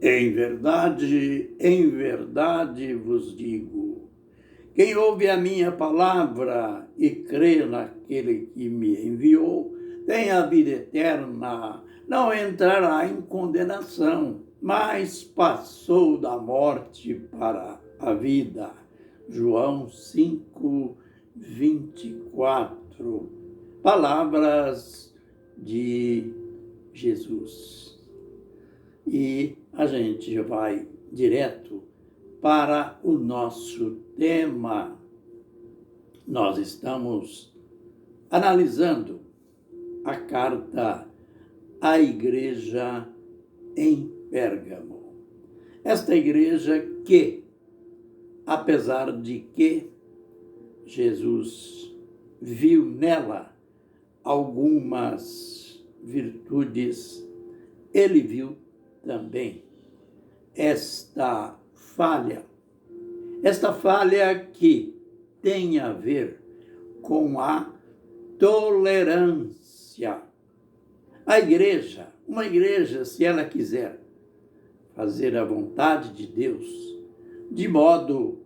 Em verdade vos digo, quem ouve a minha palavra e crê naquele que me enviou, tem a vida eterna, não entrará em condenação, mas passou da morte para a vida. João 5:24. Palavras de Jesus. E a gente vai direto para o nosso tema. Nós estamos analisando a carta à igreja em Pérgamo. Esta igreja que, apesar de que Jesus viu nela algumas virtudes, ele viu também esta falha que tem a ver com a tolerância. A igreja, uma igreja, se ela quiser fazer a vontade de Deus de modo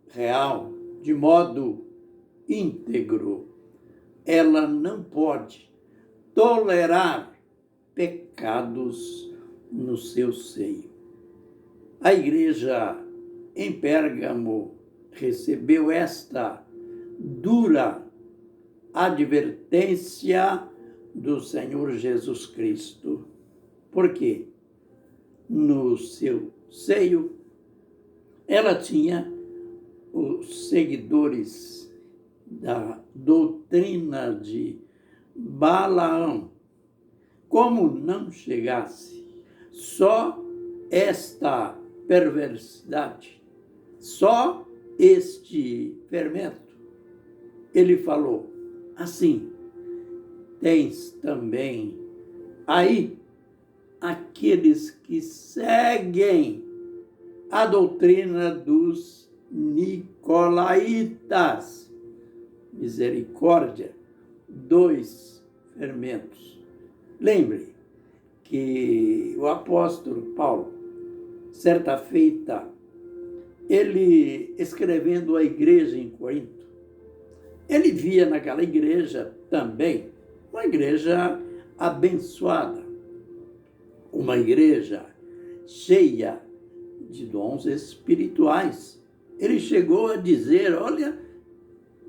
real, de modo íntegro, ela não pode tolerar pecados no seu seio. A igreja em Pérgamo recebeu esta dura advertência do Senhor Jesus Cristo. Por quê? No seu seio, ela tinha os seguidores da doutrina de Balaão. Como não chegasse só esta perversidade, só este fermento, ele falou assim: tens também aí aqueles que seguem a doutrina dos nicolaítas. Misericórdia, 2 fermentos. Lembre que o apóstolo Paulo, certa feita, ele escrevendo à igreja em Corinto, ele via naquela igreja também uma igreja abençoada, uma igreja cheia de dons espirituais. Ele chegou a dizer: olha,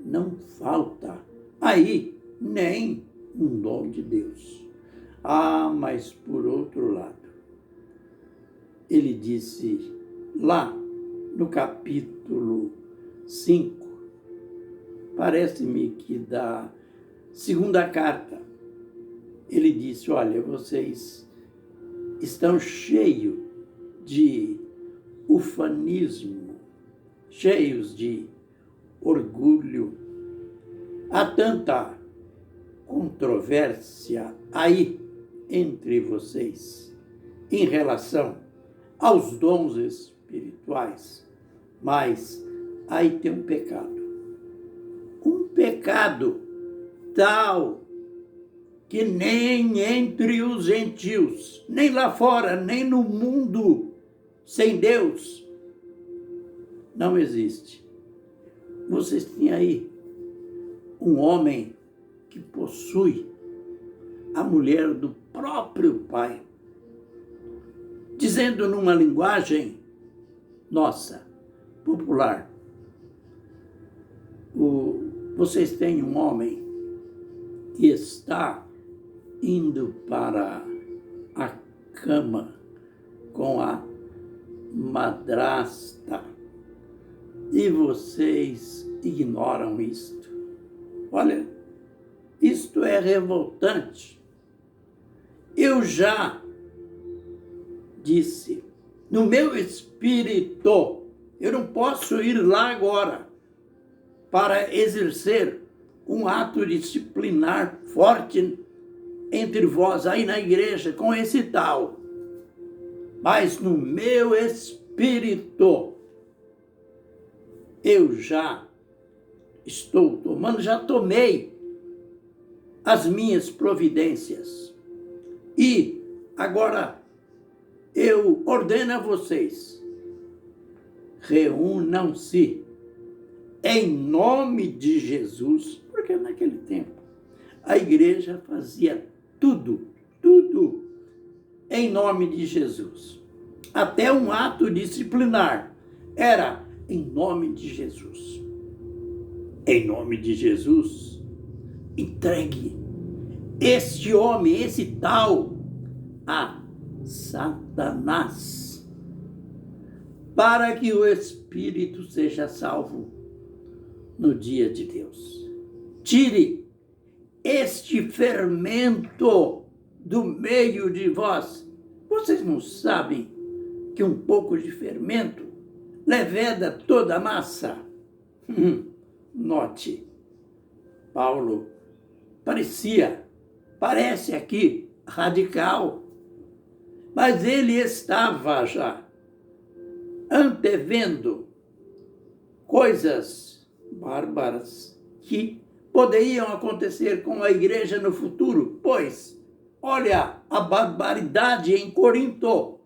não falta aí nem um dom de Deus. Mas por outro lado, ele disse lá no capítulo 5, parece-me que da segunda carta, ele disse: olha, vocês estão cheios de ufanismo, cheios de orgulho. Há tanta controvérsia aí entre vocês em relação aos dons espirituais, mas aí tem um pecado tal que nem entre os gentios, nem lá fora, nem no mundo sem Deus, não existe. Vocês têm aí um homem que possui a mulher do próprio pai, dizendo numa linguagem nossa, popular, vocês têm um homem que está indo para a cama com a madrasta e vocês ignoram isto. Olha, isto é revoltante. Eu já disse, no meu espírito, eu não posso ir lá agora para exercer um ato disciplinar forte entre vós aí na igreja com esse tal. Mas no meu espírito, eu já estou tomando, já tomei as minhas providências. E agora eu ordeno a vocês, reúnam-se em nome de Jesus, porque naquele tempo a igreja fazia tudo em nome de Jesus. Até um ato disciplinar era em nome de Jesus. Em nome de Jesus, entregue este homem, esse tal, a Satanás, para que o espírito seja salvo no dia de Deus. Tire este fermento do meio de vós. Vocês não sabem que um pouco de fermento leveda toda a massa? Note, Paulo parece aqui radical, mas ele estava já antevendo coisas bárbaras que poderiam acontecer com a igreja no futuro, pois, olha a barbaridade em Corinto.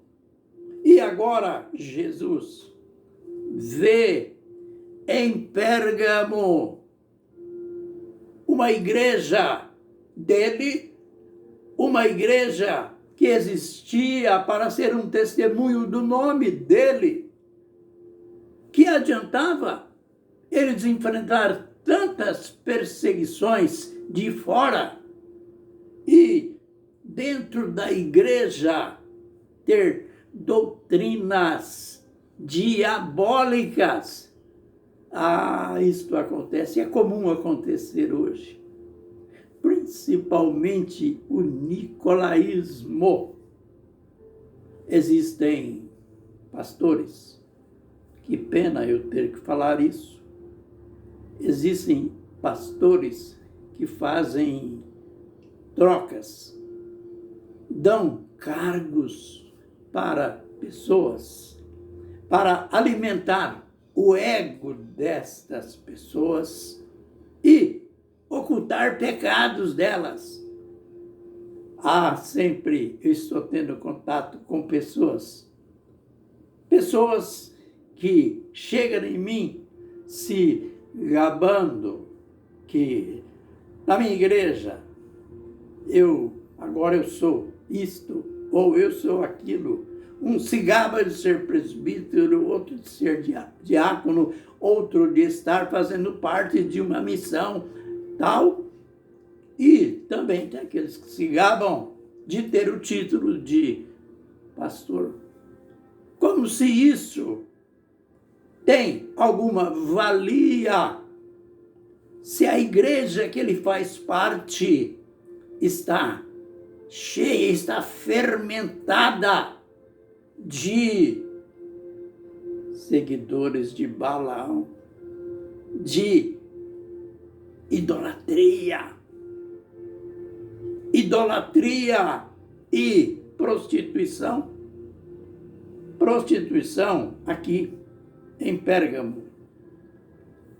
E agora Jesus vê em Pérgamo uma igreja dele, uma igreja que existia para ser um testemunho do nome dele. Que adiantava eles enfrentar tantas perseguições de fora e dentro da igreja ter doutrinas diabólicas? Isto acontece, é comum acontecer hoje. Principalmente o nicolaísmo. Existem pastores, que pena eu ter que falar isso, existem pastores que fazem trocas, dão cargos para pessoas, para alimentar o ego destas pessoas e ocultar pecados delas. Sempre eu estou tendo contato com pessoas que chegam em mim se gabando que na minha igreja agora eu sou isto ou eu sou aquilo. Um se gaba de ser presbítero, outro de ser diácono, outro de estar fazendo parte de uma missão tal. E também tem aqueles que se gabam de ter o título de pastor. Como se isso tem alguma valia, se a igreja que ele faz parte está cheia, está fermentada de seguidores de Balaão, de idolatria e prostituição. Prostituição aqui em Pérgamo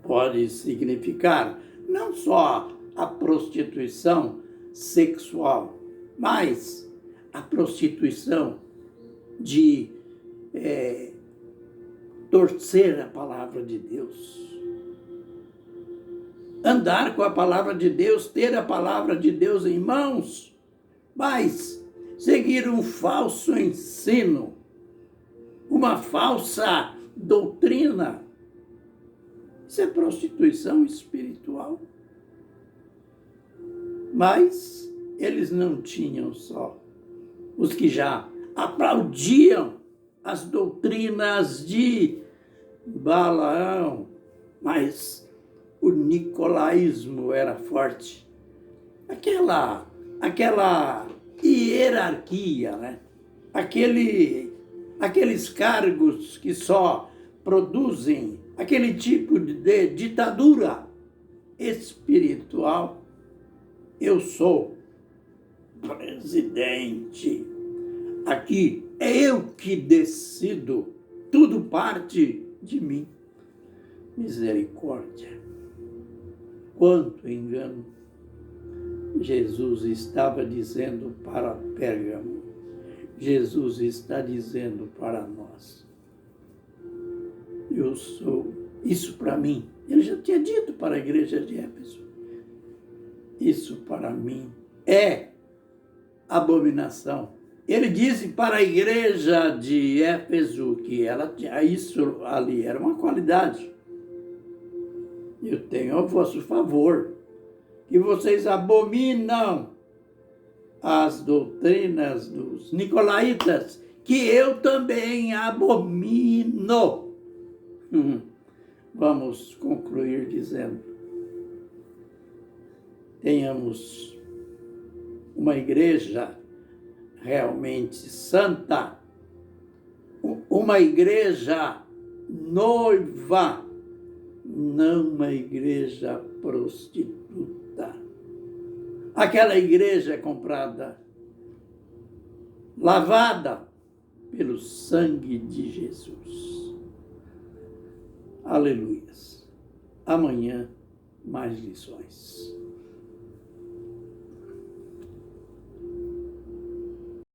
pode significar não só a prostituição sexual, mas a prostituição de torcer a palavra de Deus. Andar com a palavra de Deus, ter a palavra de Deus em mãos, mas seguir um falso ensino, uma falsa doutrina. Isso é prostituição espiritual. Mas eles não tinham só os que já aplaudiam as doutrinas de Balaão, mas o nicolaísmo era forte. Aquela hierarquia, né? Aqueles cargos que só produzem aquele tipo de ditadura espiritual. Eu sou presidente. Aqui é eu que decido. Tudo parte de mim. Misericórdia. Quanto engano. Jesus estava dizendo para Pérgamo: Jesus está dizendo para nós. Eu sou, isso para mim, ele já tinha dito para a igreja de Éfeso, isso para mim é abominação. Ele disse para a igreja de Éfeso que ela tinha isso ali, era uma qualidade. Eu tenho a vosso favor, que vocês abominam as doutrinas dos nicolaítas, que eu também abomino. Vamos concluir dizendo: tenhamos uma igreja realmente santa, uma igreja noiva, não uma igreja prostituta. Aquela igreja é comprada, lavada pelo sangue de Jesus. Aleluias. Amanhã, mais lições.